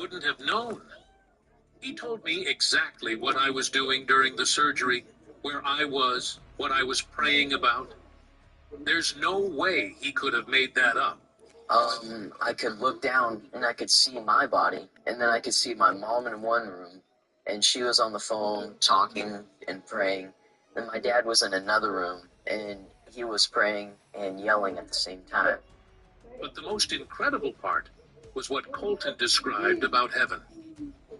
wouldn't have known. He told me exactly what I was doing during the surgery, where I was, what I was praying about. There's no way he could have made that up. I could look down and I could see my body, and then I could see my mom in one room, and she was on the phone talking and praying. Then my dad was in another room, and he was praying and yelling at the same time. But the most incredible part was what Colton described about heaven.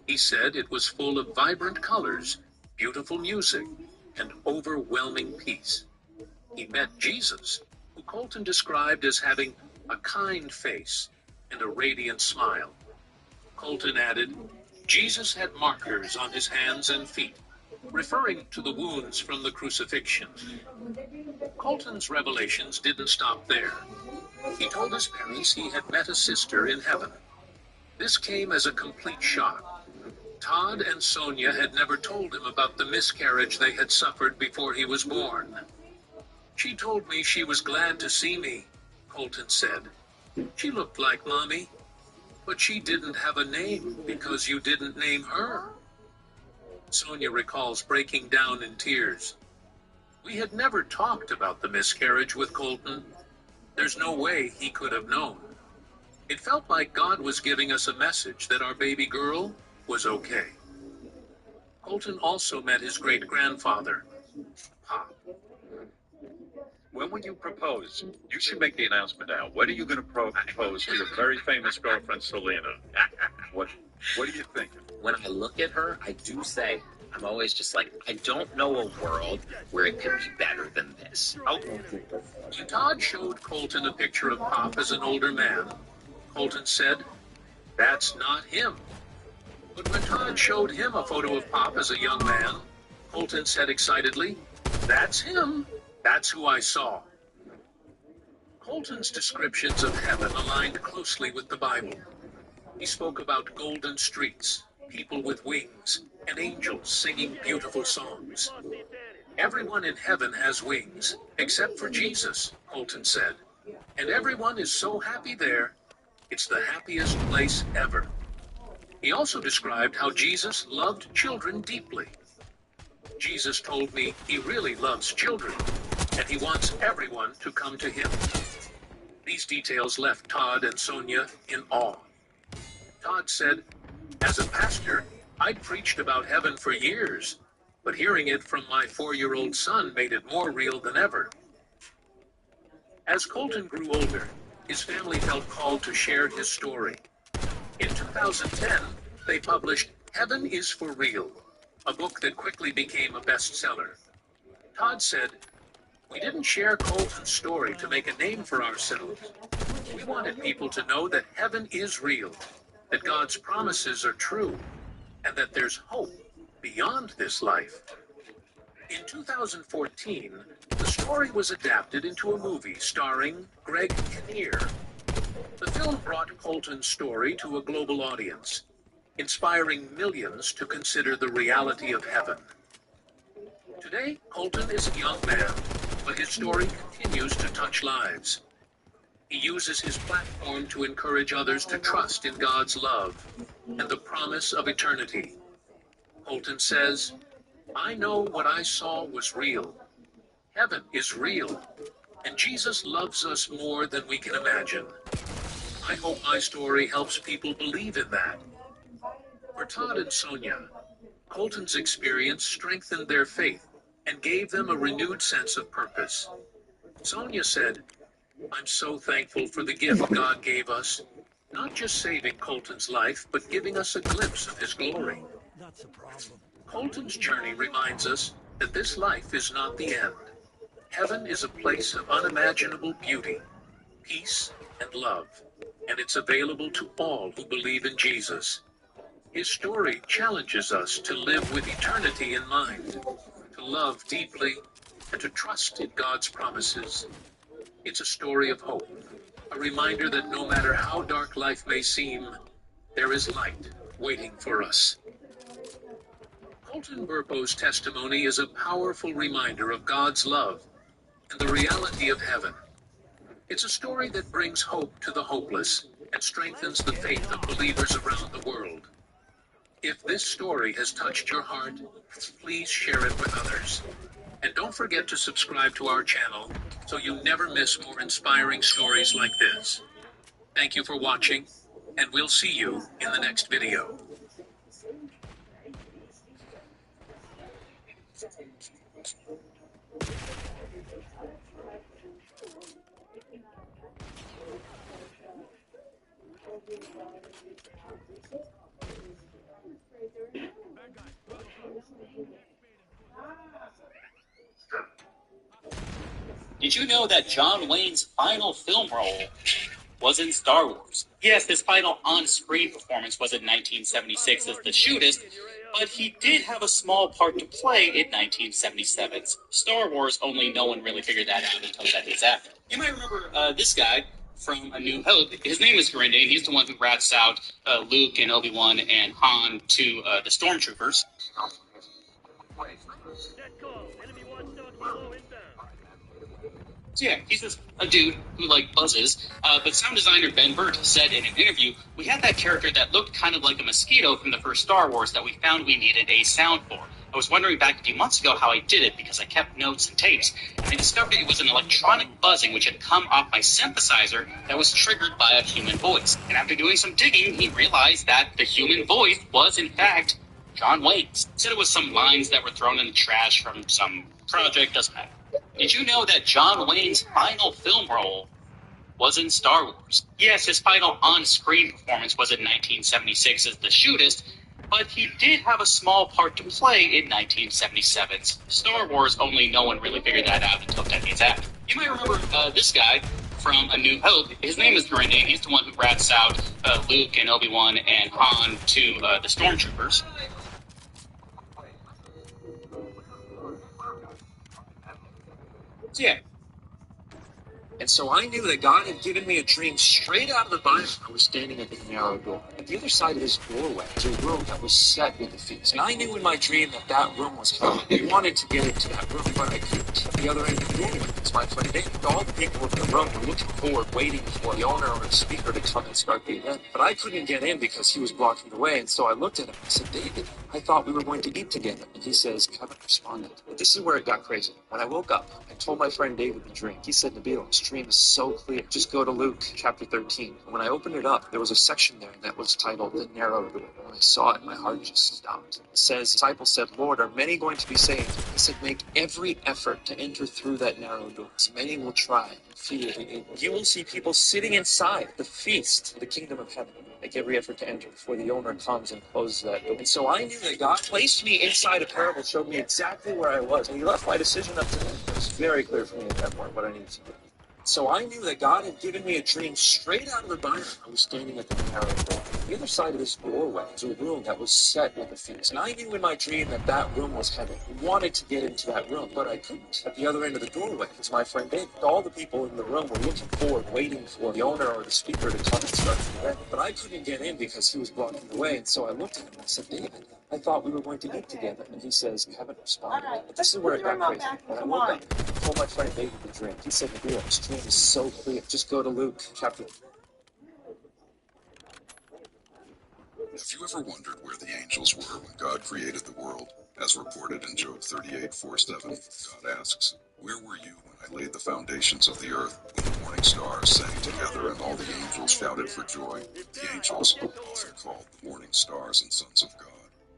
He said it was full of vibrant colors, beautiful music, and overwhelming peace. He met Jesus, who Colton described as having a kind face and a radiant smile. Colton added, Jesus had markers on his hands and feet, referring to the wounds from the crucifixion. Colton's revelations didn't stop there. He told his parents he had met a sister in heaven. This came as a complete shock. Todd and Sonia had never told him about the miscarriage they had suffered before he was born. She told me she was glad to see me, Colton said. She looked like Mommy, but she didn't have a name because you didn't name her. Sonia recalls breaking down in tears. We had never talked about the miscarriage with Colton. There's no way he could have known. It felt like God was giving us a message that our baby girl was okay. Colton also met his great-grandfather, Pop. When will you propose? You should make the announcement now. When are you going to propose to your very famous girlfriend, Selena? What are you thinking? When I look at her, I do say, I'm always just like, I don't know a world where it could be better than this. Oh. When Todd showed Colton a picture of Pop as an older man, Colton said, "That's not him." But when Todd showed him a photo of Pop as a young man, Colton said excitedly, "That's him. That's who I saw." Colton's descriptions of heaven aligned closely with the Bible. He spoke about golden streets, people with wings, and angels singing beautiful songs. Everyone in heaven has wings, except for Jesus, Colton said. And everyone is so happy there, it's the happiest place ever. He also described how Jesus loved children deeply. Jesus told me he really loves children, and he wants everyone to come to him. These details left Todd and Sonia in awe. Todd said, "As a pastor, I'd preached about heaven for years, but hearing it from my 4-year-old son made it more real than ever." As Colton grew older, his family felt called to share his story. In 2010, they published Heaven is for Real, a book that quickly became a bestseller. Todd said, "We didn't share Colton's story to make a name for ourselves. We wanted people to know that heaven is real, that God's promises are true, and that there's hope beyond this life." In 2014, the story was adapted into a movie starring Greg Kinnear. The film brought Colton's story to a global audience, inspiring millions to consider the reality of heaven. Today, Colton is a young man, but his story continues to touch lives. He uses his platform to encourage others to trust in God's love and the promise of eternity. Colton says, "I know what I saw was real. Heaven is real, and Jesus loves us more than we can imagine. I hope my story helps people believe in that." For Todd and Sonia, Colton's experience strengthened their faith and gave them a renewed sense of purpose. Sonia said, "I'm so thankful for the gift God gave us, not just saving Colton's life, but giving us a glimpse of his glory." That's a problem. Colton's journey reminds us that this life is not the end. Heaven is a place of unimaginable beauty, peace, and love, and it's available to all who believe in Jesus. His story challenges us to live with eternity in mind, to love deeply, and to trust in God's promises. It's a story of hope, a reminder that no matter how dark life may seem, there is light waiting for us. Colton Burpo's testimony is a powerful reminder of God's love and the reality of heaven. It's a story that brings hope to the hopeless and strengthens the faith of believers around the world. If this story has touched your heart, please share it with others. And don't forget to subscribe to our channel so you never miss more inspiring stories like this. Thank you for watching, and we'll see you in the next video. Did you know that John Wayne's final film role was in Star Wars? Yes, his final on-screen performance was in 1976 as the shootist, but he did have a small part to play in 1977's Star Wars, only no one really figured that out until decades after. You might remember this guy from A New Hope. His name is Grinday, and he's the one who rats out Luke and Obi-Wan and Han to the Stormtroopers. So yeah, he's a dude who buzzes. But sound designer Ben Burtt said in an interview, "We had that character that looked kind of like a mosquito from the first Star Wars that we found we needed a sound for. I was wondering back a few months ago how I did it because I kept notes and tapes, and I discovered it was an electronic buzzing which had come off my synthesizer that was triggered by a human voice. And after doing some digging, he realized that the human voice was in fact John Wayne's. He said it was some lines that were thrown in the trash from some project, doesn't matter. Did you know that John Wayne's final film role was in Star Wars? Yes, his final on-screen performance was in 1976 as the shootist, but he did have a small part to play in 1977's Star Wars, only no one really figured that out until decades after. You might remember this guy from A New Hope. His name is Grinday, and he's the one who rats out Luke and Obi-Wan and Han to the Stormtroopers. So yeah. And so I knew that God had given me a dream straight out of the Bible. I was standing at the narrow door. At the other side of this doorway was a room that was set with a feast. And I knew in my dream that that room was hell. I wanted to get into that room, but I couldn't. At the other end of the doorway was my friend David. All the people in the room were looking forward, waiting for the owner or the speaker to come and start the event. But I couldn't get in because he was blocking the way. And so I looked at him. I said, "David, I thought we were going to eat together." And he says, "Kevin responded." But this is where it got crazy. When I woke up, I told my friend David the dream. He said, "Nabil, this dream is so clear. Just go to Luke chapter 13. And when I opened it up, there was a section there that was titled The Narrow Door. When I saw it, my heart just stopped. It says, disciples said, "Lord, are many going to be saved?" He said, "Make every effort to enter through that narrow door. As many will try and few will be able. You will see people sitting inside the feast of the kingdom of heaven. Make every effort to enter before the owner comes and closes that door." And so I knew that God placed me inside a parable, showed me exactly where I was, and he left my decision up to him. It was very clear for me at that point what I needed to do. So I knew that God had given me a dream straight out of the Bible. I was standing at the narrow door. The other side of this doorway was a room that was set with a feast. And I knew in my dream that that room was heaven. I wanted to get into that room, but I couldn't. At the other end of the doorway was my friend David. All the people in the room were looking forward, waiting for the owner or the speaker to come and start the event. But I couldn't get in because he was blocking the way. And so I looked at him and I said, "David, I thought we were going to eat together." And he says, "Kevin responded." But this is where it got crazy. When I woke up, I told my friend David the dream. He said, "Nabil, this dream is so clear. Just go to Luke chapter." Have you ever wondered where the angels were when God created the world? As reported in Job 38:4-7, God asks, "Where were you when I laid the foundations of the earth, when the morning stars sang together and all the angels shouted for joy?" The angels, often called the morning stars and sons of God,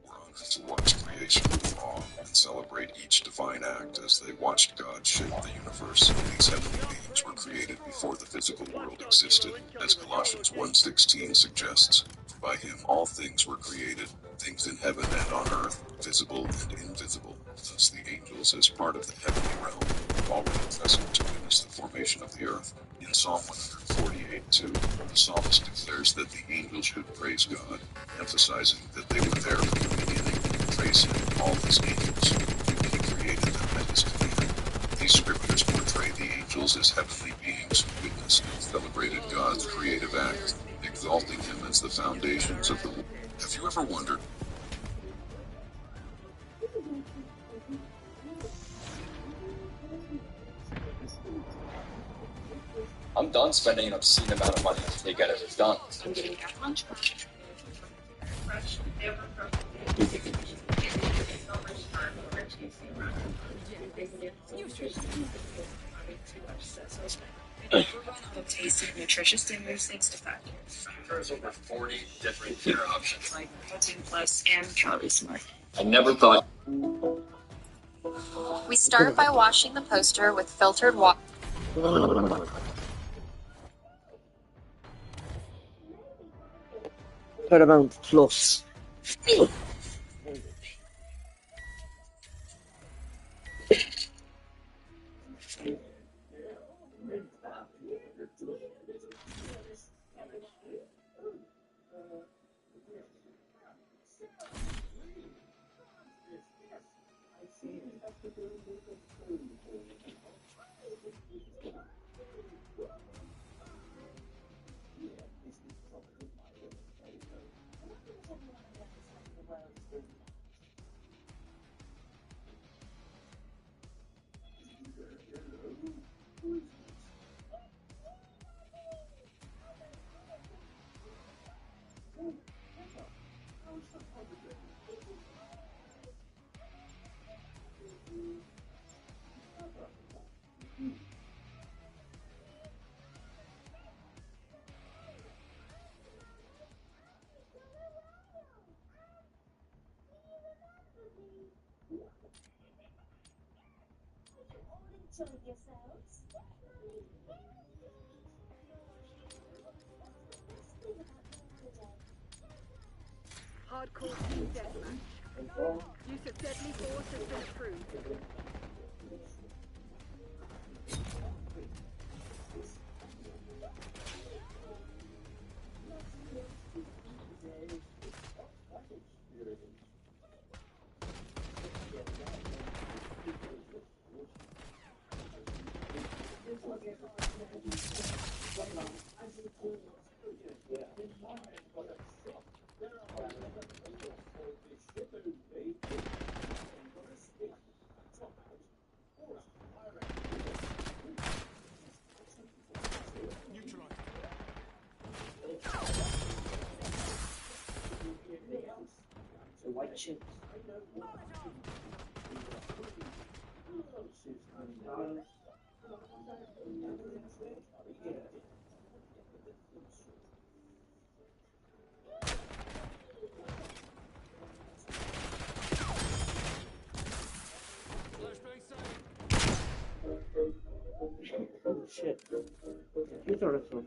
were honored to watch creation with awe and celebrate each divine act as they watched God shape the universe. These heavenly beings were created before the physical world existed, as Colossians 1:16 suggests. By him all things were created, things in heaven and on earth, visible and invisible. Thus the angels, as part of the heavenly realm, were already present to witness the formation of the earth. In Psalm 148:2, the psalmist declares that the angels should praise God, emphasizing that they were there from the beginning. Praise him, all his angels, whom he created them at his command. These scriptures portray the angels as heavenly beings who witnessed and celebrated God's creative act, exalting him as the foundations of the world. Have you ever wondered? I'm done spending an obscene amount of money to get it done. I'm getting that lunch. Fresh, ever from We're run out of tasty, nutritious dinners thanks to fat. There's over 40 different dinner options. Like Protein Plus and Calorie Smart. I never thought. We start by washing the poster with filtered water. Paramount Plus. Hardcore team deathmatch. Use of deadly force has been approved. White chips. Oh shit. You thought of something.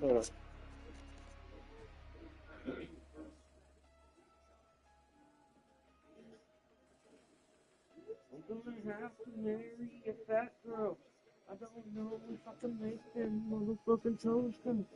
Hold on. I'm gonna have to marry a fat girl. I don't know if I can make them motherfucking toes come.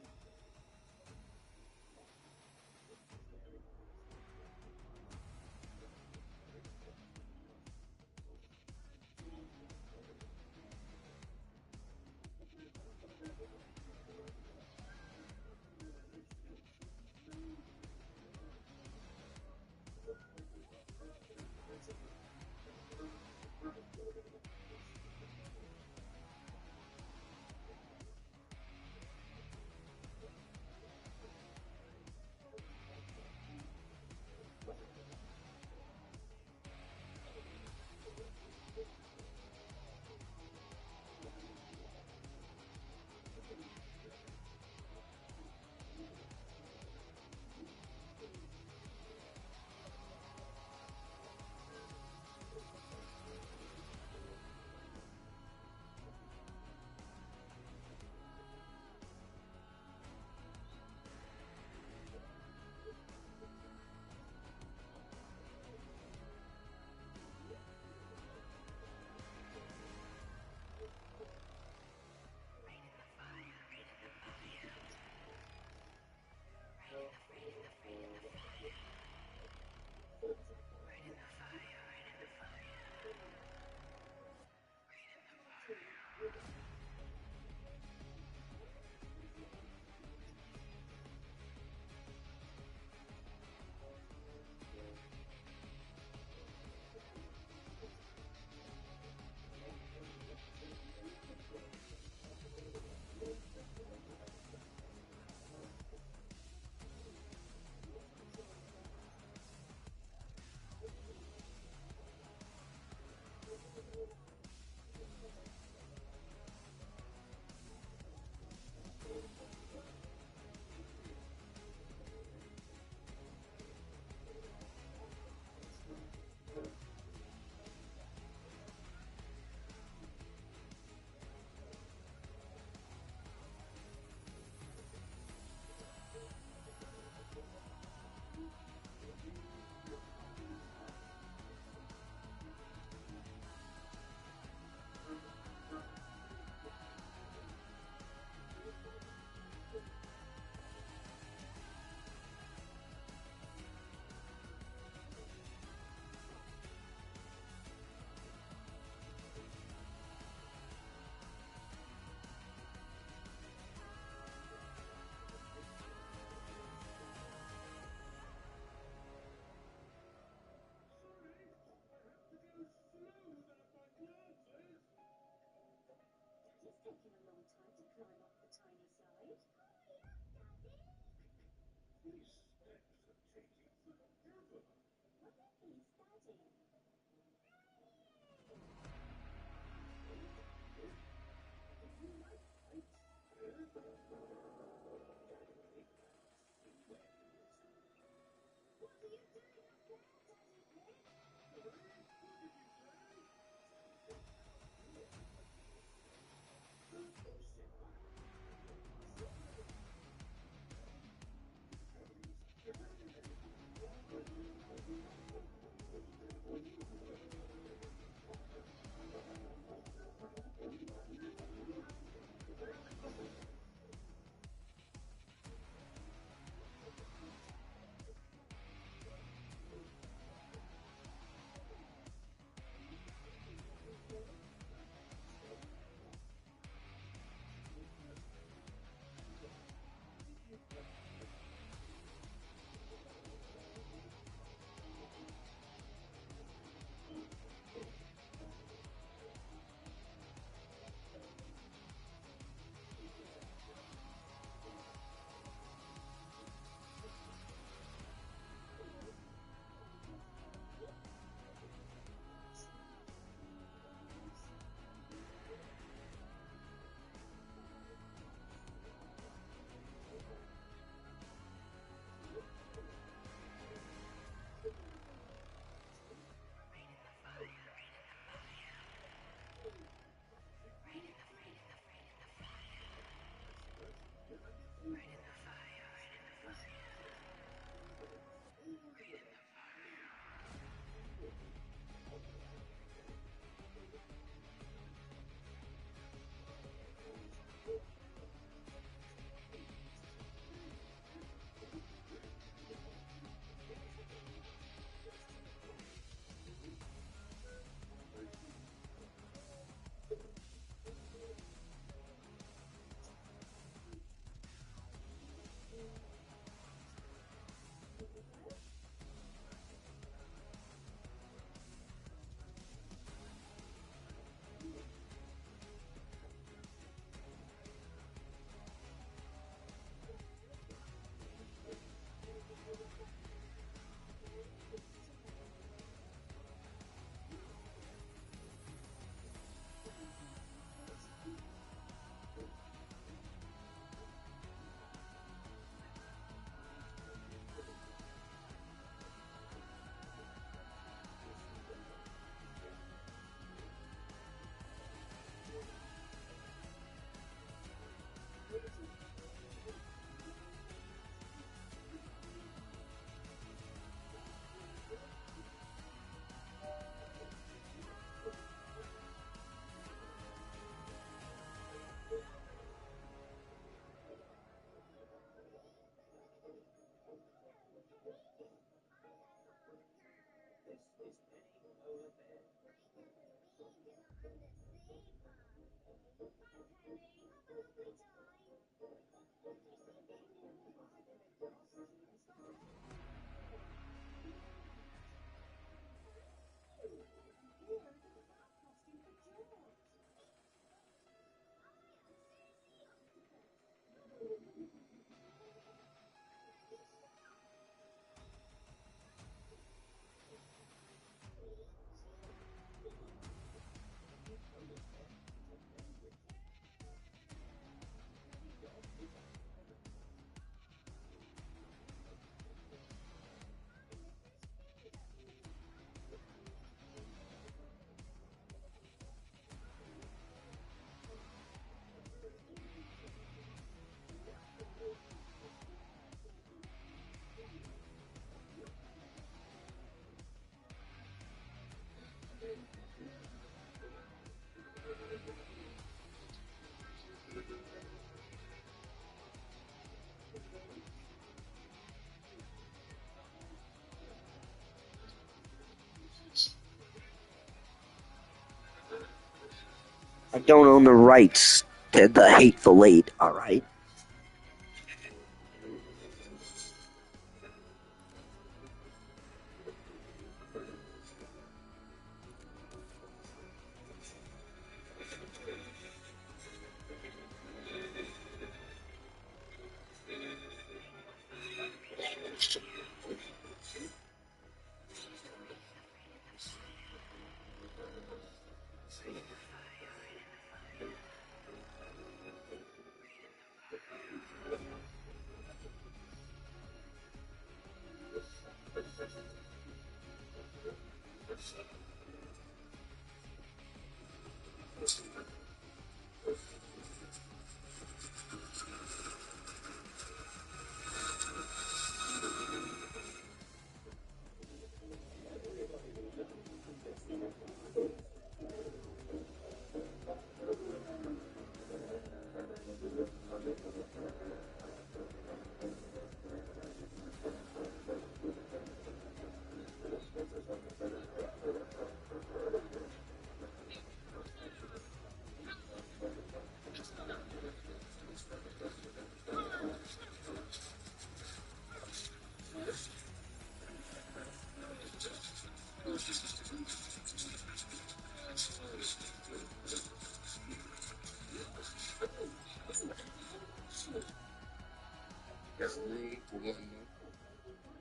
I don't own the rights to the Hateful Eight, alright?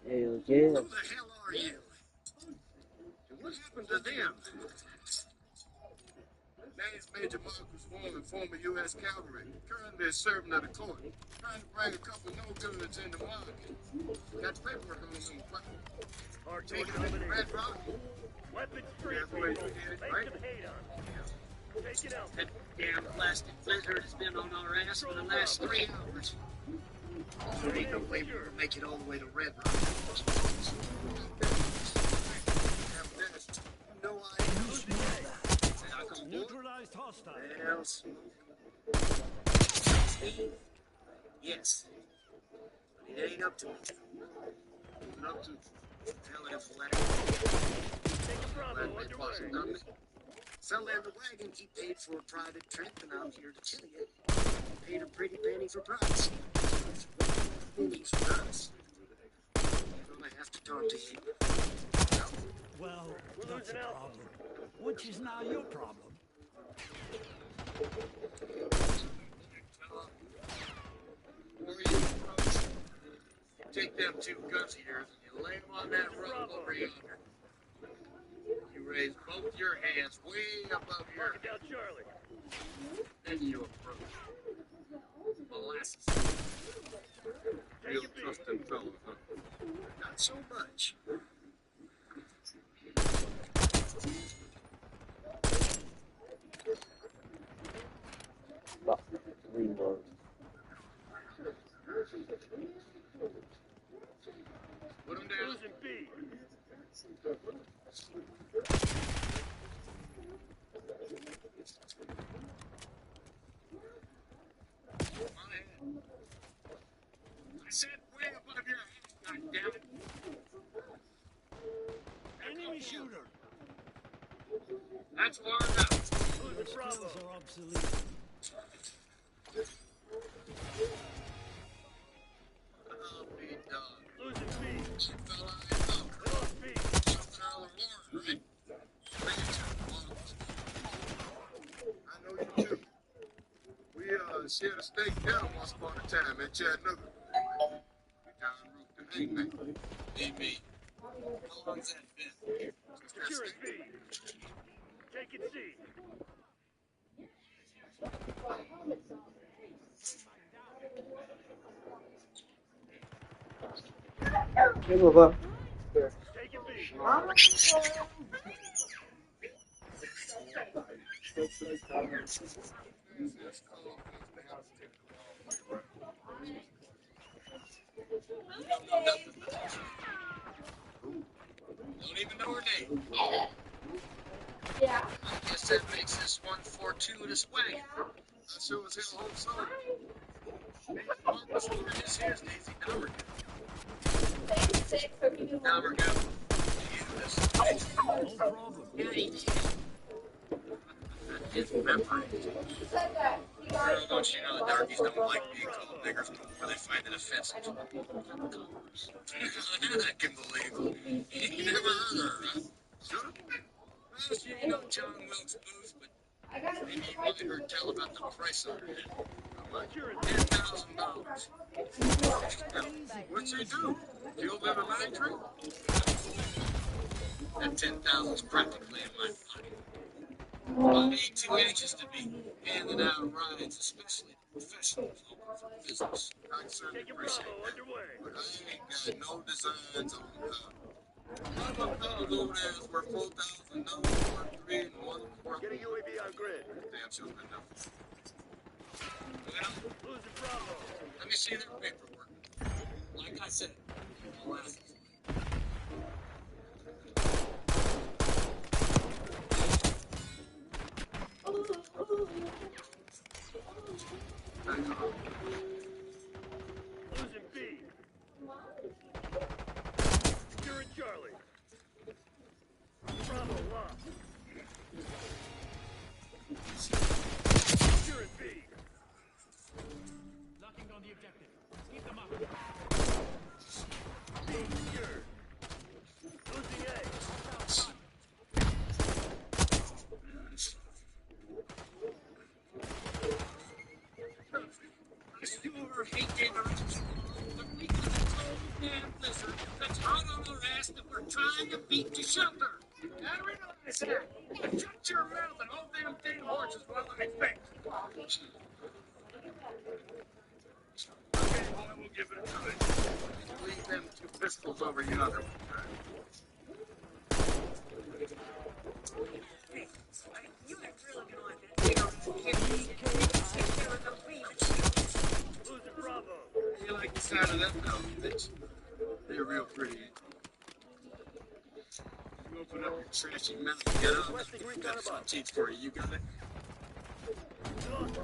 Hell yeah. Who the hell are you? And what happened to them? Name's Major Marcus Warren, former U.S. Cavalry, currently serving at the court, trying to bring a couple no-goods in the market. Got paperwork on them. Take it to Red Rock. Weapons free, people. Make them hate on. Take it out. That damn plastic blizzard has been on our ass for the last 3 hours. There ain't no way we're gonna make it all the way to Red Rock. No idea. Neutralized hostile. Well, Steve? Yes. But it ain't up to it. Not up to tell it if letter. Take a Bravo underway. Fella in the wagon, he paid for a private trip, and I'm here to tell you, he paid a pretty penny for privacy. Pennies for us. I'm gonna have to talk to him. Well, that's a problem. Which is now your problem. Take them 2 guns of yours and you lay them on that rug over yonder. You raise both your hands way above your head. Down, Charlie. Then you approach. Molasses. Real trusting fellow, huh? Not so much. About 3 months. Put him down. Losing B. I said way above your head, goddammit. Enemy shooter. That's far enough. Losing Bravo. Are obsolete. I'll be done. Losing B. She fell out of the Lost B. something out of the warrant, right? I know you too. We shared a steak dinner once upon a time at Chattanooga. Down route to Hangman. Me. How long's that been? Securing B. Taking C. Hey, Baba. Taking B. Don't even know her name. Yeah. I guess that makes this one fortuitous way. I sure as hell hope so. Marcus Warren is here, Daisy. Now we're good. Now we're good. No problem. Yeah, he did. His memory. Girl, don't you know the darkies don't like being called niggers before they find it offensive? I can believe it. You never heard her, huh? Sure. Well, you know John Wilkes Booth, but maybe you might have heard tell about the price on it. How much? $10,000. What's he do? Kill live a line trip? That 10,000 is practically in my pocket. I ain't too anxious to be handing out rides, especially to professionals looking for business. I certainly appreciate that. But I ain't got no designs on the car. Some of those over there is worth 4,000, no worth 3, and one of them's worth. Get a UAV on grid. Damn sure good enough. Well, let me see their paperwork. Like I said, glasses. Losing B. Securing Charlie. Bravo lost. Securing B. Locking on the objective. Keep them up. B secured. Losing A. You ever hate neighborhoods? But we got a cold damn blizzard that's hot on our ass that we're trying to beat to shelter. I realize that. Shut your mouth and hold them damn horses while I think. Okay, boy, we'll give it a try. Leave them 2 pistols over yonder. Hey, you act really good on that. Take care of the beach. Losing Bravo. You like the sound of that though, bitch? They're real pretty. You open up your trashy mouth and get up. I've got some teeth for you. You got it? Lost B.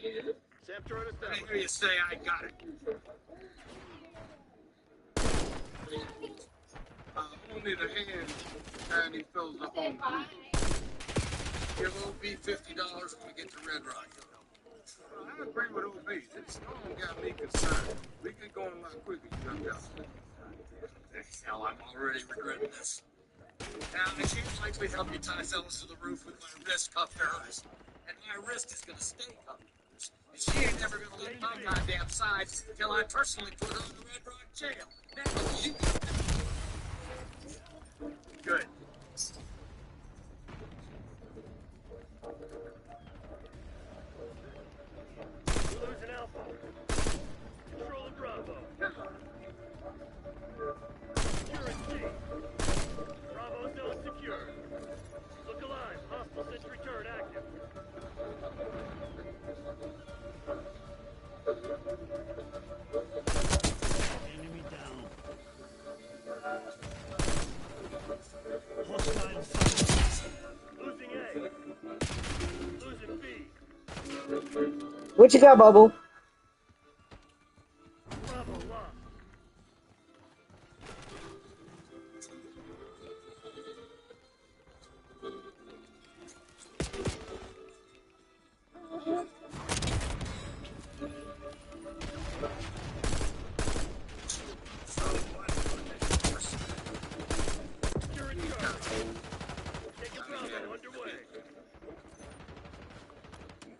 Yeah. Sam turret I established. hear you say I got it. Only the hand and he fills up on the Give OB $50 when we get to Red Rock. I agree with OB. This storm got me concerned. We get going a lot quicker, you young guys. Hell, I'm already regretting this. Now, I can't likely help you tie fellas to the roof with my wrist cuffed to hers. And my wrist is gonna stay cuffed to hers. And she ain't never gonna leave my goddamn side till I personally put her in the Red Rock jail. Now, you... Good. We're losing Alpha. Controlling Bravo. Securing C. Bravo zone secure. Look alive. Hostile sentry turret active. Enemy down. Hostile fire. Losing A. Losing B. What you got, Bubble? Bravo lost. Securing Charlie. Taking Bravo underway.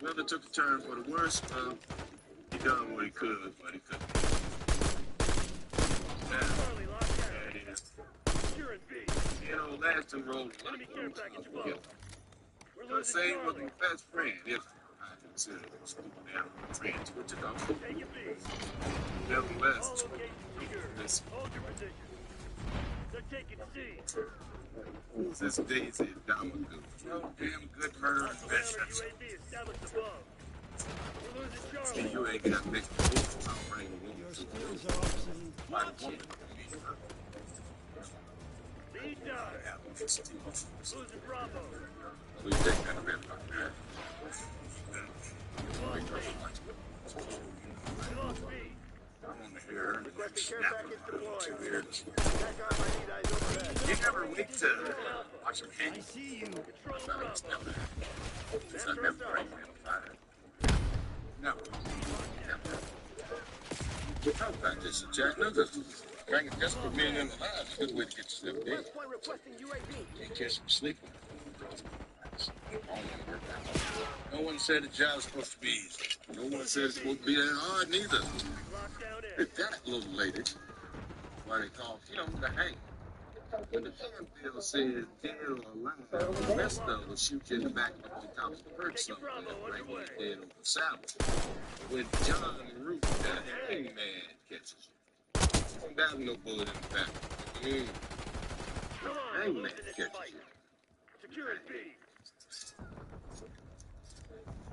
Weather took a turn for the worse. He done what he could, but he couldn't. Charlie locked down. There it is. Securing B. You know, last two rolled. Enemy care package above. We're The losing same with Charlie. my best friend, if I consider them stupid damn friends, which I don't. Taking B. Nevertheless, All locations secure. this Hold your position. They're taking C. this Daisy Domagu. No damn good murder Hostile investments. UAV established above. We're losing And Charlie. you ain't got mixed with I'll bring a woman to the my woman. Lead down. Losing Bravo. We take that a bit like that. Lost B. Lost B. I want to hear her. Requesting care Snap package her. deployed. Too weird. Back on my need eyes overhead. You never wait to watch him hang. I see you. Control It's Bravo. never. It's not never right. No. The top practice, Jack Nuggets. Bringing desperate men in the lives is a good way to get yourself dead. West Point requesting UAV. Can't catch them sleeping. No one said the job's supposed to be easy. No one said it's supposed to be that hard neither. Lockdown in. If that little lady why they call him the hang. When the handbill says dead or alive, the rest of them shoot you in the back before you top to hurt something like when you're dead over salad. When John Root, the hangman, catches you, you don't have no bullet in the back. Hangman catches you. Secure B.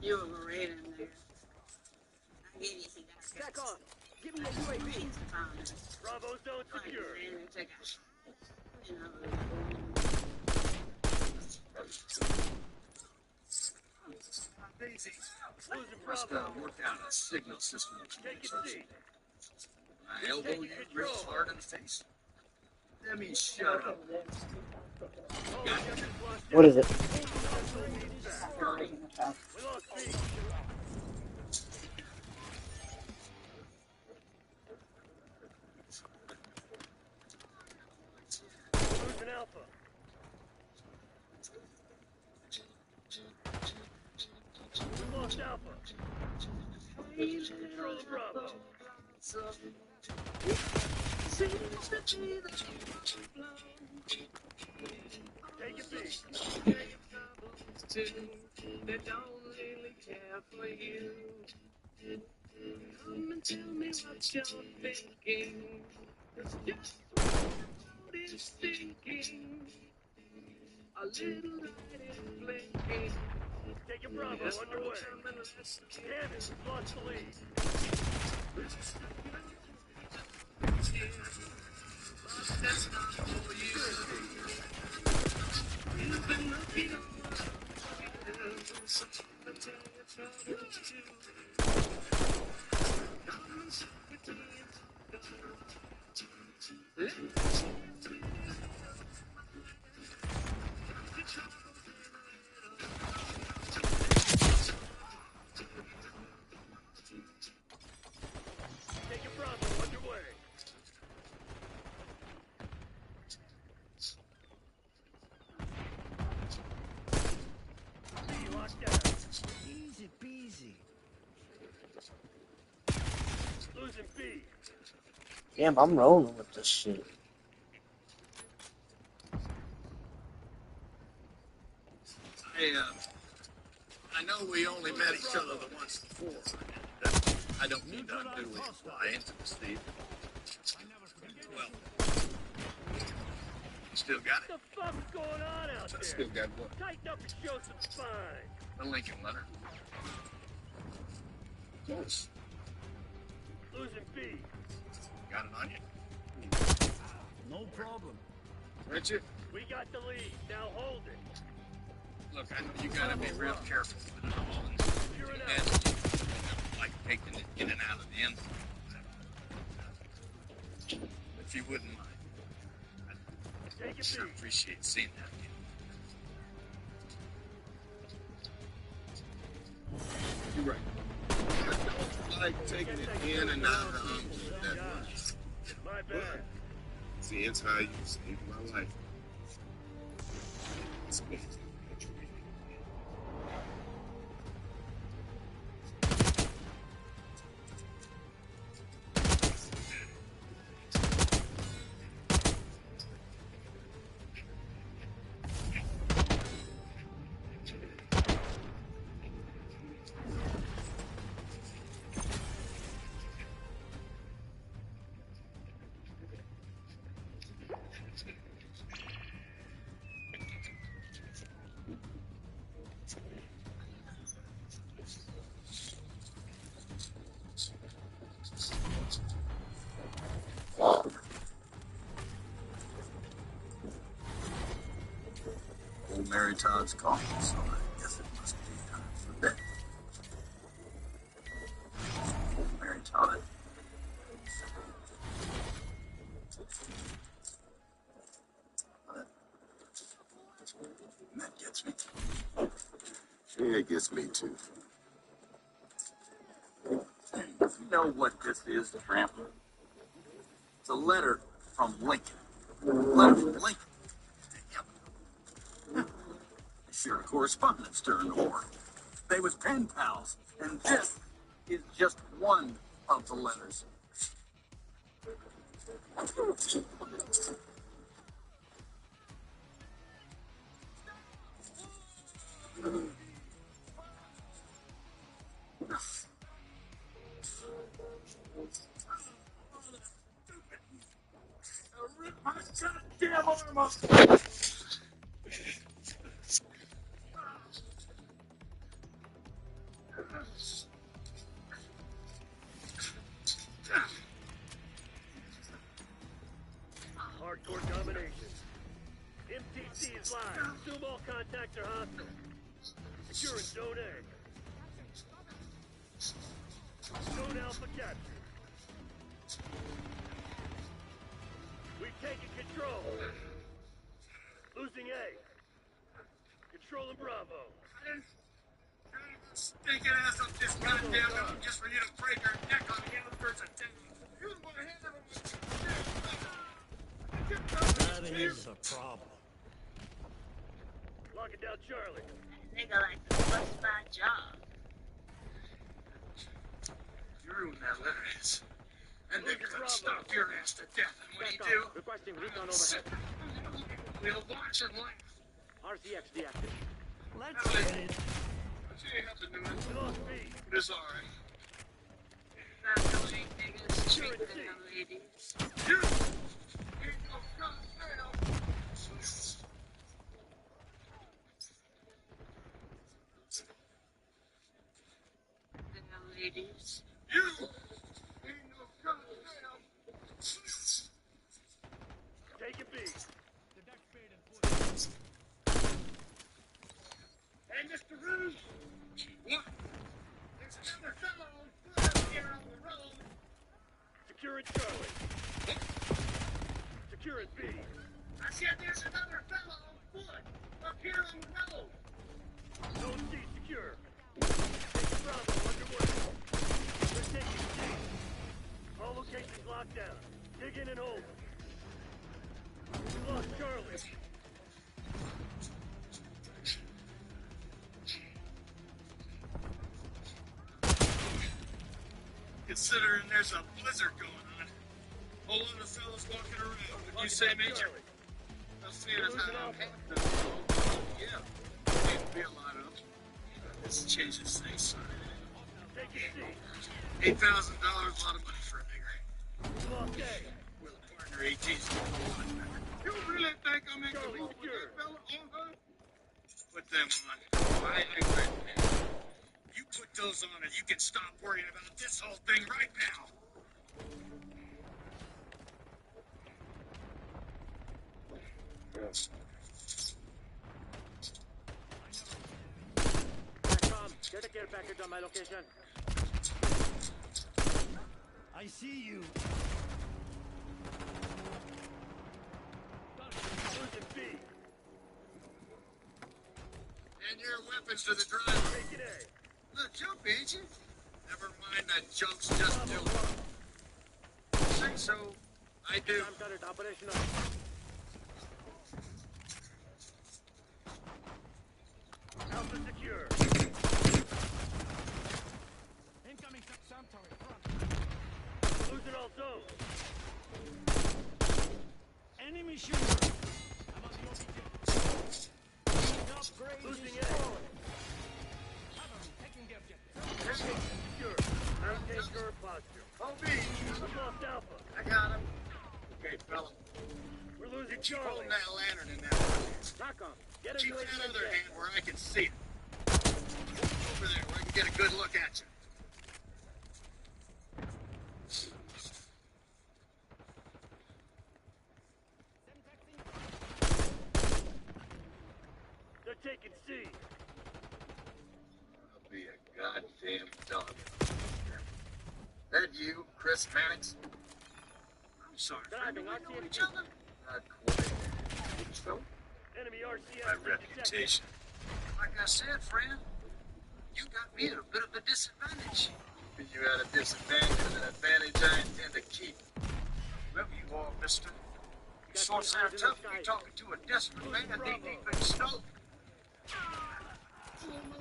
You were right in there. I gave you some guys. Back off. Give me a UAV. Bravo zone secure. Daisy, must work out a signal system. Take it C. I elbow you real hard in the face. Let me shut up. What is it? We lost B. Losing Alpha. We lost Alpha. Control the Bravo. Take it B. That don't really care for you. Come and tell me what you're thinking. It's just what is thinking. A little light is blinking. Taking Bravo underway. Damn it, lost the lead. But that's not for you. You've been looking on. Taking Bravo underway. B locked down. Easy peasy. Losing B. Damn, I'm rolling with this shit. I know we only met each other the once before. I don't mean to unduly imply intimacy. Well, you still got it? What the fuck's going on out there? Still got what? Tighten up and show some spine. The Lincoln Leonard. Close. Losing B. Got it on you? No problem. Richard? We got the lead. Now hold it. Look, I know you gotta be real careful with it all. And like taking it in and out of the end. If you wouldn't mind, I'd sure appreciate seeing that. You're right. I don't like taking it in and out of the that much. My bad. See, it's how you saved my life. It's amazing. Old Mary Todd's calling, so I guess it must be time for bed. Old Mary Todd. That gets me. Yeah, it gets me too. You know what this is, Tramp? It's a letter from Lincoln. Letter from Lincoln. Sure, correspondence during the war. They was pen pals, and this is just one of the letters. damn arm up! Hardcore domination. MTC is live. Assume all contacts are hostile. Securing Zone A. Zone Alpha captured. We've taken control. Losing A. Controlling Bravo. Stinking ass up this goddamn mountain just for you to break her neck on the other person. You don't want to handle That is a problem. Locking down Charlie. Nigga like to bust my job. You ruined that letter is. And nigga's gonna stop your ass to death. And when you do, requesting recon overhead. we'll watch and laugh. RCX deactivated. Let's get it. She ain't have to do it. Lost speed. But it's alright. Family niggas treating the ladies. You ain't no goddamn. The ladies. You ain't no goddamn. Taking B. Hey, Mr. Rouge! What? There's another fellow on foot up here on the road. Securing Charlie. Securing B. I said there's another fellow on foot up here on the road. Zone C secure. Taking Bravo underway. They're taking C. All locations locked down. Dig in and hold. We lost Charlie. Considering there's a blizzard going on, a whole lot of fellas walking around. Would you say, Major? I'll see it as how I'm happy. Yeah, can't be a lot of them. This changes things, son. $8,000, a lot of money for a nigger. With a partner, 18's You really think I'm in cahoots with that fella on her? Put them on. I agree, man. You put those on and you can stop worrying about this whole thing right now. Tom, get a care package on my location. I see you. Losing B. And your weapons to the driver. Taking A. Look, jump, ain't you? Never mind that jump's just do it. Think so? I do. I'm got it operational. Alpha secure. Incoming Santori front. Losing all zones. Enemy shooter. I'm on the OPG. Upgrade Losing is A. forward. Taking the objective. Secure. Maintain current posture. OB! We've lost Alpha. I got him. Okay, fella. We're losing Keep Charlie. holding that lantern in that hand. Rockom, get a Keep UAV that in other check. hand where I can see it. Over there where I can get a good look at you. They're taking C. I'll be a goddamn dog. That you, Chris Mannix? I'm sorry, friend. Do we know each other? Not quite. So, Enemy RCS. my reputation. Like I said, friend, you got me at a bit of a disadvantage. You at a disadvantage is an advantage I intend to keep. Whoever you are, mister, you sure sound tough. You're talking to a desperate man knee deep in snow.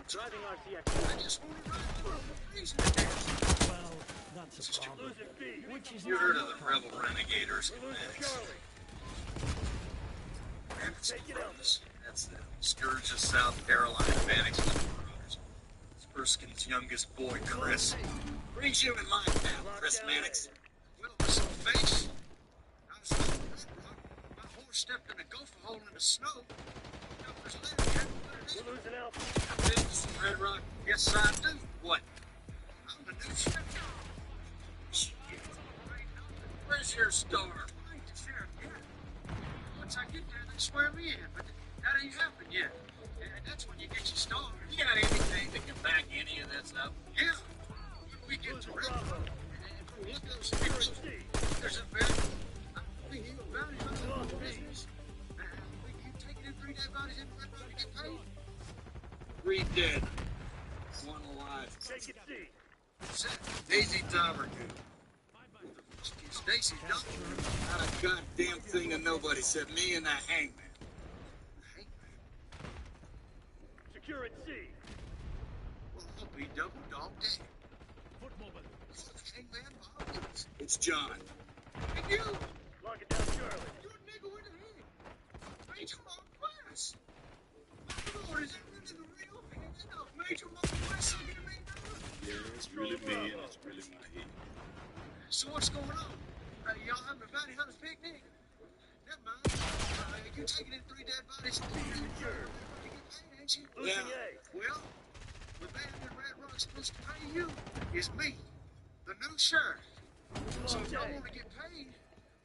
Driving RCX. I just want to ride for a reason today. Well, that's a problem. Losing B. Which is You heard of the rebel renegaders, We're losing Mannix. Charlie. Mannix and Brothers. That's the Scourge of South Carolina. Mannix and Brothers. It's Erskine's youngest boy, Chris. Brings you in line now, Chris Mannix. Well, with some face. My horse stepped in a gopher hole in the snow. We're losing Alpha. Red Rock, yes I do. What? I'm the new sheriff. Shit. Where's your star? I ain't the sheriff yet. Once I get there, they swear me in, but that ain't happened yet. And that's when you get your star. You got anything that can back any of this up? Yeah. When we get to Red Rock, and we look those pictures, there's a very, we hear about it on the business. We keep taking in 3 dead bodies in Red Rock to get paid. 3 dead. 1 alive. Take your seat. Daisy Domergue. Stacy Duncan. Not a goddamn thing to nobody except me and the hangman. Secure at C. Well, I'll be double dog dead. Foot mobile. Hangman Bob Woods. It's John. And you. Lock it down, Charlie. You're a nigga with a head. Major Mark West. My lord, is that really the real? No, Major Mark West looking at me now. Yeah, it's really me and it's really my head. So what's going on? Y'all having a bounty hunter's picnic? Never mind. You're taking in 3 dead bodies. Sure. Ain't you? Losing A. Well, the man that Red Rock's supposed to pay you is me, the new sheriff. So if y'all want to get paid,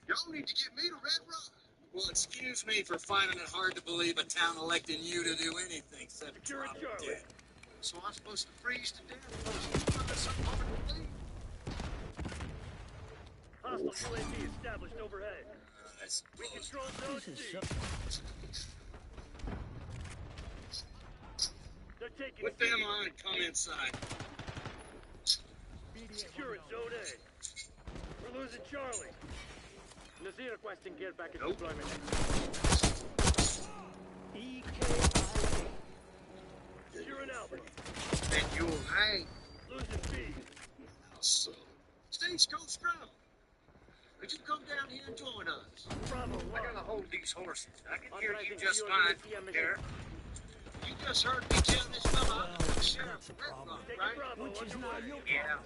y'all need to get me to Red Rock. Well, excuse me for finding it hard to believe a town electing you to do anything except Secure drop Charlie. dead. So I'm supposed to freeze to death? Something over to me? Hostile UAV established overhead. We control zone C. They're taking Put them on and come inside. Secure at zone A. We're losing Charlie. Nazir requesting gear back in deployment. EKIA. Secure an Alpha. And you'll hang. Losing B. So, Stagecoach Travel. Would you come down here and join us? Bravo. I gotta hold these horses. I can hear you Authorizing just view fine, of the ATM Derek. You just heard me tell this fella I'm the sheriff of Red Rock, Take right? Bravo. Which is now your Yeah.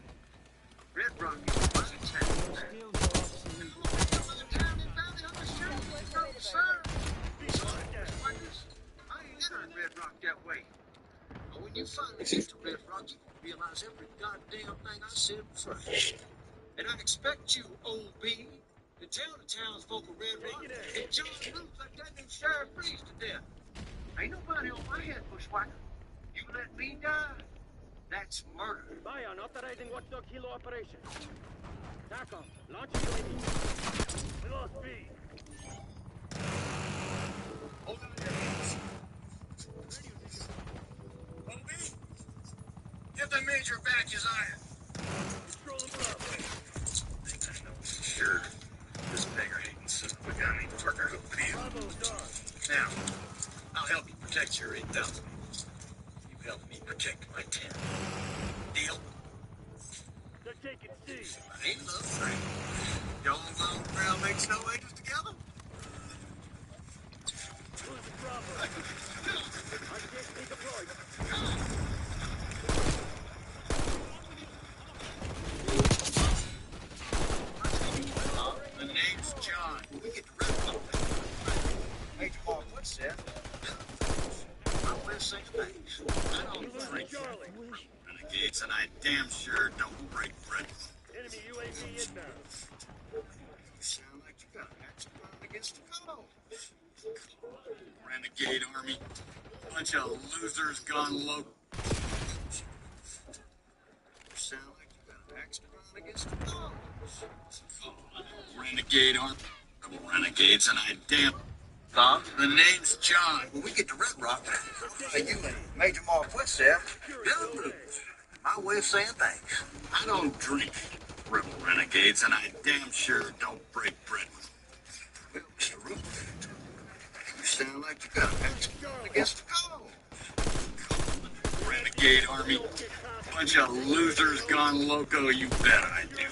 Red Rock is my town. skills are obsolete. I ain't entering Red Rock that way. But when you finally get to Red Rock, you realize every goddamn thing I said was right. And I expect you, OB, to tell the townsfolk of Red Rock that John Luke let that new sheriff freeze to death. Ain't nobody on my head, Bushwhacker. You let me die, that's murder. Bayon authorizing Watchdog Kilo operation. TACOM, launch UAV. We lost B. Hold on your hands. OB, give the major back his iron. Controlling Bravo. I know for sure this beggar-hating system of gun ain't partnered up with you. Bravo's done. Now, I'll help you protect your 8,000. You help me protect my 10. Deal? They're taking C. Ain't no thing. Y'all know ground makes no angels together? Losing Bravo. RTXD deployed. The name's John. We get rid of them. Major Mark, what's that? I'm listening to things. I don't drink Charlie. renegades, and I damn sure don't break bread. Enemy UAV inbound. You sound like you got an axe against the call. Renegade army. Bunch of losers gone low. You sound like you got an axe against the call. Renegade army. Renegades, and I damn. Tom, the name's John. When we get to Red Rock, you and Major Mark Footstep, they'll lose. My way of saying thanks. I don't drink rebel renegades, and I damn sure don't break bread with them. Well, Mr. Root, you sound like you got an axe against the call. Renegade army. Bunch of losers gone loco, you bet I do.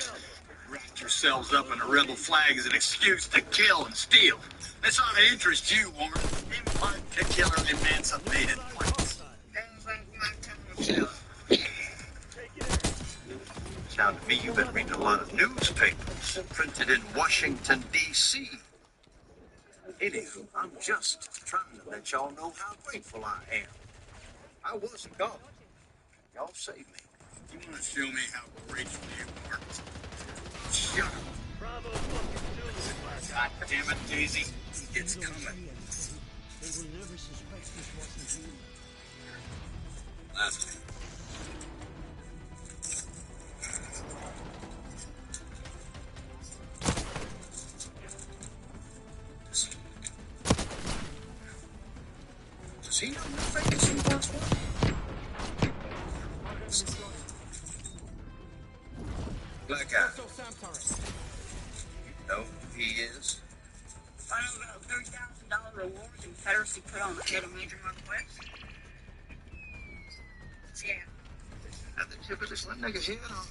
Wrapped yourselves up in a rebel flag as an excuse to kill and steal. This ought to interest you, Warren. In particular, emancipated whites. Sounds to me you've been reading a lot of newspapers printed in Washington, D.C. Anywho, I'm just trying to let y'all know how grateful I am. I wasn't God. Y'all saved me. You want to show me how grateful you are? Shut up. Bravo fucking 2. God damn it, Daisy. It's coming. They will never suspect this wasn't you. Lastly. Does he know the vacancy wants one? Black guy. You know who he is? Found a $30,000 reward Confederacy put on the head of Major Marquez. Yeah. At the tip of this little nigga's head on.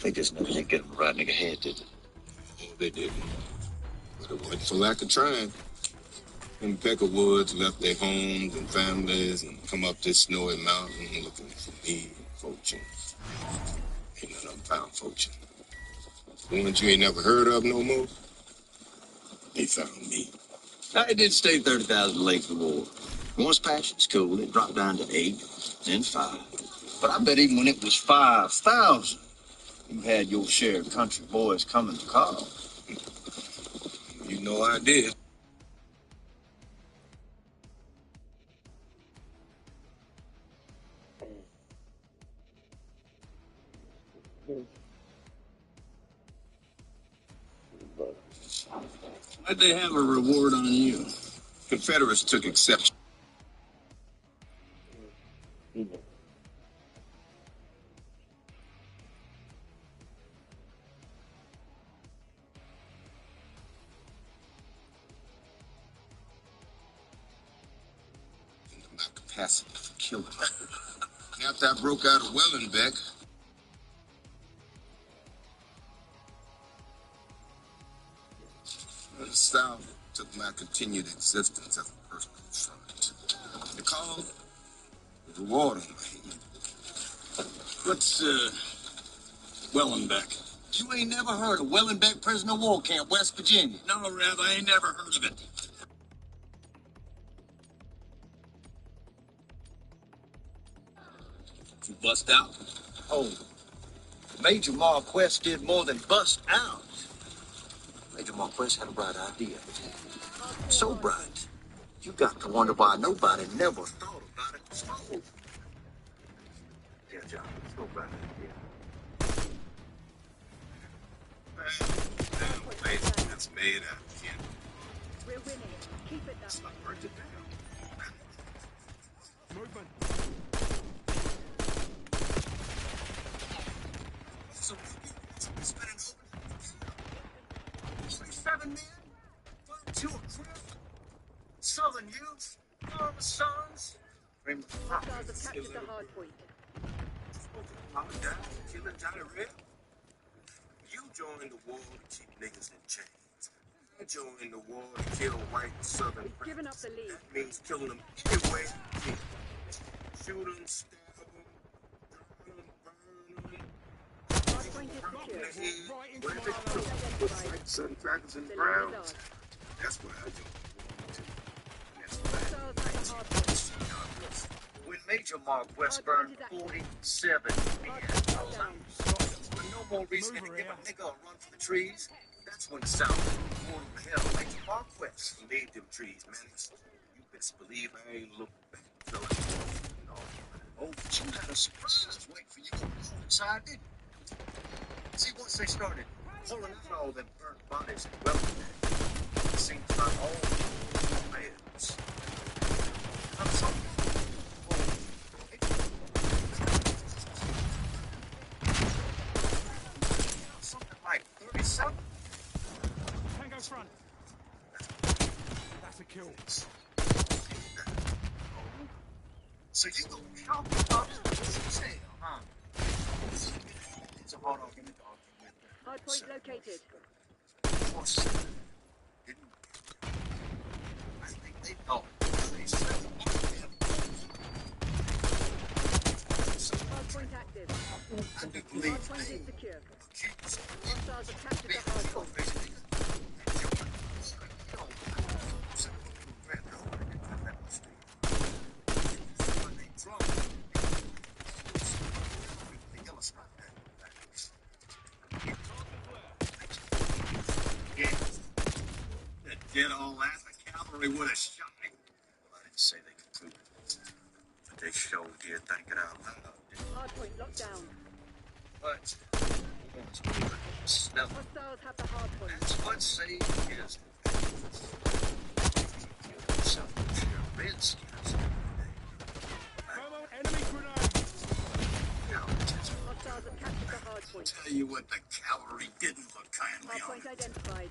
They just never did get him the right nigga head, did they? Oh, they didn't. But it wasn't for lack of trying. Them Peckerwoods left their homes and families and come up this snowy mountain looking for me and fortune. Ain't none of them found fortune. The ones you ain't never heard of no more, they found me. It did stay 30,000 late for the war. Once passion's cool, it dropped down to 8, then 5. But I bet even when it was 5,000, you had your share of country boys coming to call. You know I did. Why'd they have a reward on you? Confederates took exception. My capacity for killing. After I broke out of Wellenbeck, the South took my continued existence as a personal front. The call, the reward on my head. What's, Wellenbeck? You ain't never heard of Wellenbeck Prisoner War Camp, West Virginia? No, Rev, I ain't never heard of it. You bust out? Oh, Major Marquez did more than bust out. Major Marquez had a bright idea. So bright, you got to wonder why nobody never thought about it before. Yeah, John, so bright idea. That's made out of it. We're winning. Keep it that way. Burnt it down. Movement. So, it's been an open. 7 men, 2 a crew, Southern youth, farmer sons. Hostiles have captured the hard point. Apologize for killing Johnny Red. You joined the war to keep niggas in chains. I joined the war to kill white Southern. We've given up the lead. That means killing them any way you can. Shoot them, stab them, drown them, burn them. Hard point is secure. Whatever it took. Like Southern crackers and browns. That's what I do. That's what I do. When Major Marquez burned 47 men, no more reason to give a nigga a run for the trees. That's when the South mortal hell Major Marquez made them trees, man. You best believe I ain't looking back, fella. No. Oh, but you had a surprise waiting for you on the inside, didn't you? See, once they started pulling out all them burnt bodies and Wellenbeck, it seems like all the males. I'm sorry. Something like 37. Tango front. That's a kill. So you gonna count the up to tail, huh? So hold on, give me the argument. Hard point located. I think they thought they said Hard point active. I do believe Hard point is secure. Hostiles have captured the hard point. Forget all that. The cavalry would have shot me. Well, I didn't say they could prove it. But they sure did think it out loud. Hardpoint locked down. But smell. Hostiles have the hardpoint. That's what saved his Redskins. Enemy grenade! Hostiles have captured the hardpoint. Tell you what, the cavalry didn't look kindly on. Hardpoint identified.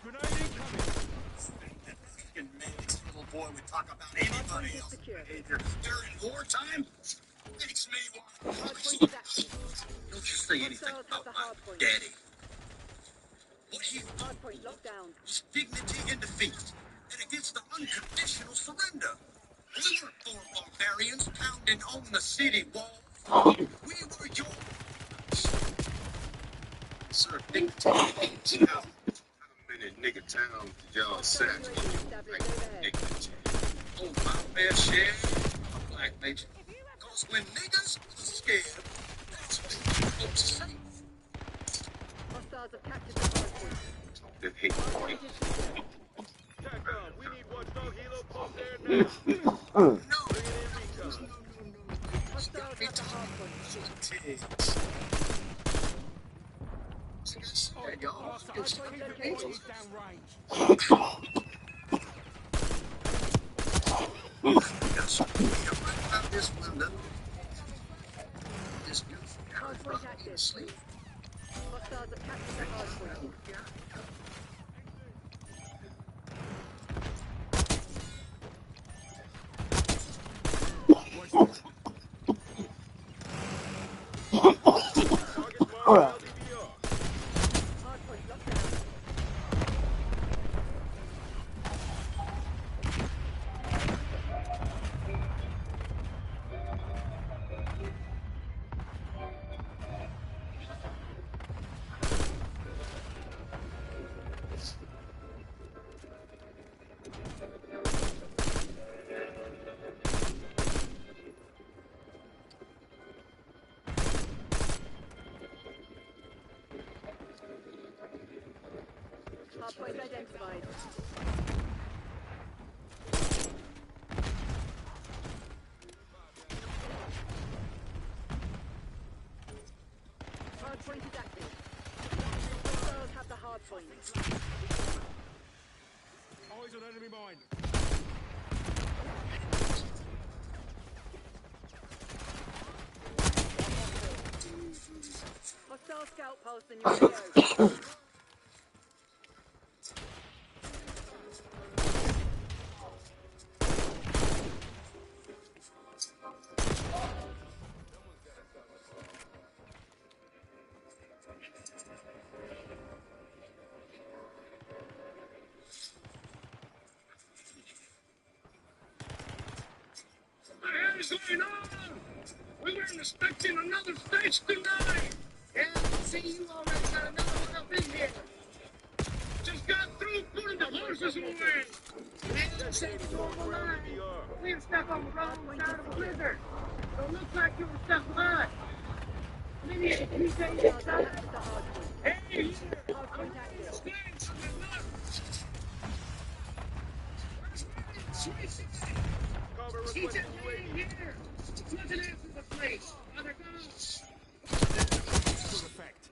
Grenade incoming! That fucking Mannix little boy would talk about anybody else's behavior during wartime. Makes me want. Hardpoint is active. Don't you say anything about my daddy. What he Hardpoint locked down. was dignity in defeat and against the unconditional surrender. We were four barbarians pounding on the city wall. We were your sir, dignity. How many nigga towns did y'all sack? Dignity. Oh, my fair share of black nature. Because when niggas are scared, that's when folks are safe. Hostiles have captured the hardpoint. They hate Hardpoint me. is secure. TACOM, we need watchdog helo post there now. Hostiles have the hardpoint. Hardpoint located. This window. This beautiful Hardpoint active. sleep. Hostiles have captured the hardpoint. Hardpoint locked down. Hardpoint identified. Hardpoint is active. Hostiles have the hardpoint. Eyes on enemy mine. Hostile scout pulse in your AO. What's going on? We were expecting another stage tonight. Yeah, see, you already got another one up in here. Just got through putting the horses away. Man, say the normal line. We were stuck on the wrong side of the blizzard. Don't look like you were stuck behind. Maybe you can say inside. Hey, here. I'm staying to the left. He's just waiting here. Nothing after the place. Other guns. Good effect.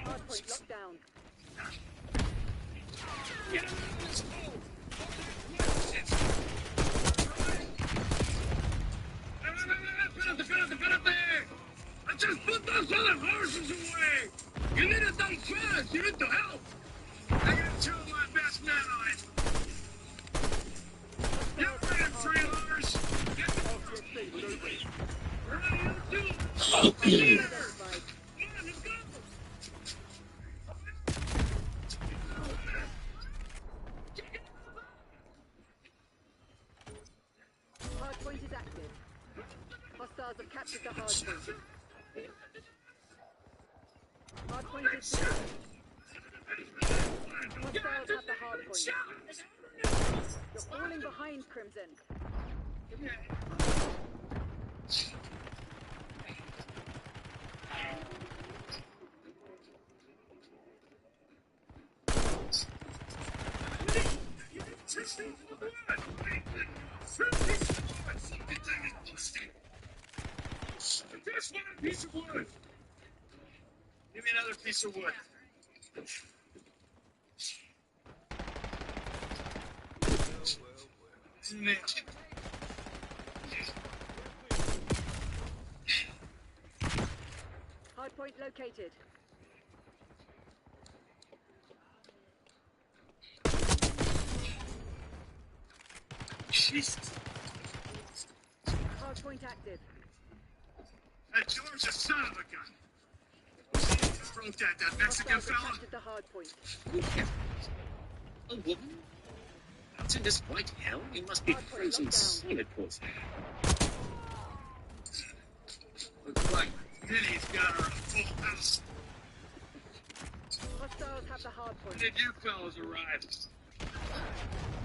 Hardpoint locked down. Get him out of this hole. Get up there. I just put those other horses away. You needed them first. You need to help. I got two of my best men on it. Get ready, freeloaders. Get the ready to do it. Come on, let's go. Hardpoint is active. Hostiles have captured the hardpoint. Hardpoint is secure. Hostiles have the hardpoint. You're falling behind, Crimson. Just one piece of wood. Give me another piece of wood. Hardpoint located. Jesus. Hardpoint active. That George's a son of a gun. Broke that Mexican Hostiles fella. captured the hardpoint. A woman? Out in this white hell? You must be frozen solid, poor thing. Looks like Vinny's got her a full house. Hostiles have the When hardpoint. did you fellas arrive?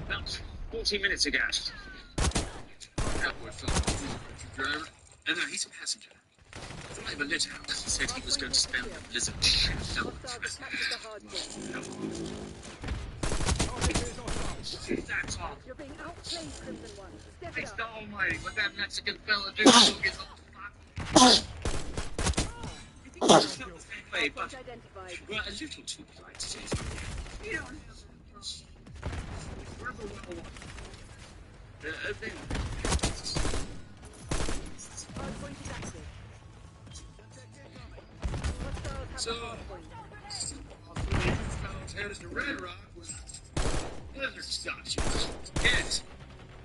About 40 minutes ago. Cowboy fella, driver. No, he's a passenger. The driver lit out. He said he was going to spend the blizzard shit. No. Hostiles have captured the hardpoint. That's all. You're being outplayed, Crimson One. Step it Thanks up. to Almighty. What that Mexican fella do? He'll get all It's not the same way, but Hardpoint identified. we're a little too polite to say Yeah. Where's the well one? Hardpoint is active. Hostiles have So, the hardpoint. fellas headed to Red Rock with blizzard stuff. Yes.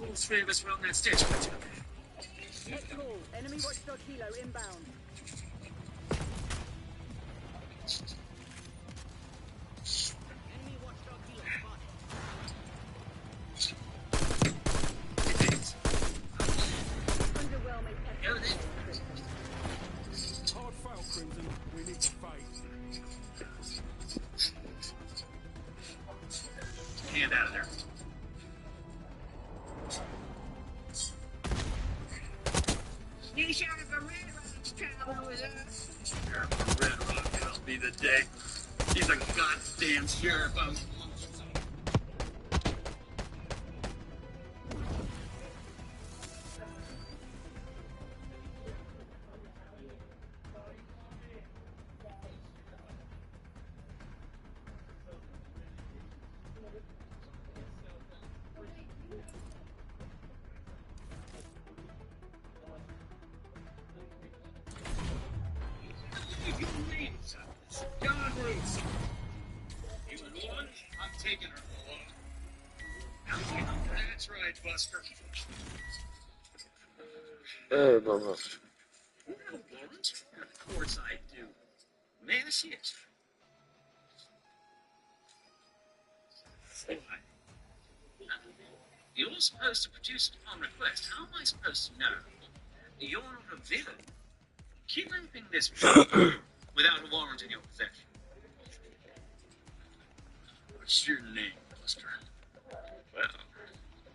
All three of us were on that stage. Net call. Enemy watchdog helo inbound. Enemy watchdog helo spotted. Underwhelming effort. Hard fail, Crimson. We need to fight. Hand out of there. You sure if a Red Rock's traveling with us? Sheriff of Red Rock, that'll be the day. He's a goddamn sheriff. John Roots. You and one, I'm taking her along. That's right, Buster. Hey, Mama. No warrant? Of course I do. May I see it? You're supposed to produce it upon request. How am I supposed to know? You're not a villain. Kidnapping this person without a warrant in your possession. What's your name, Buster? Well,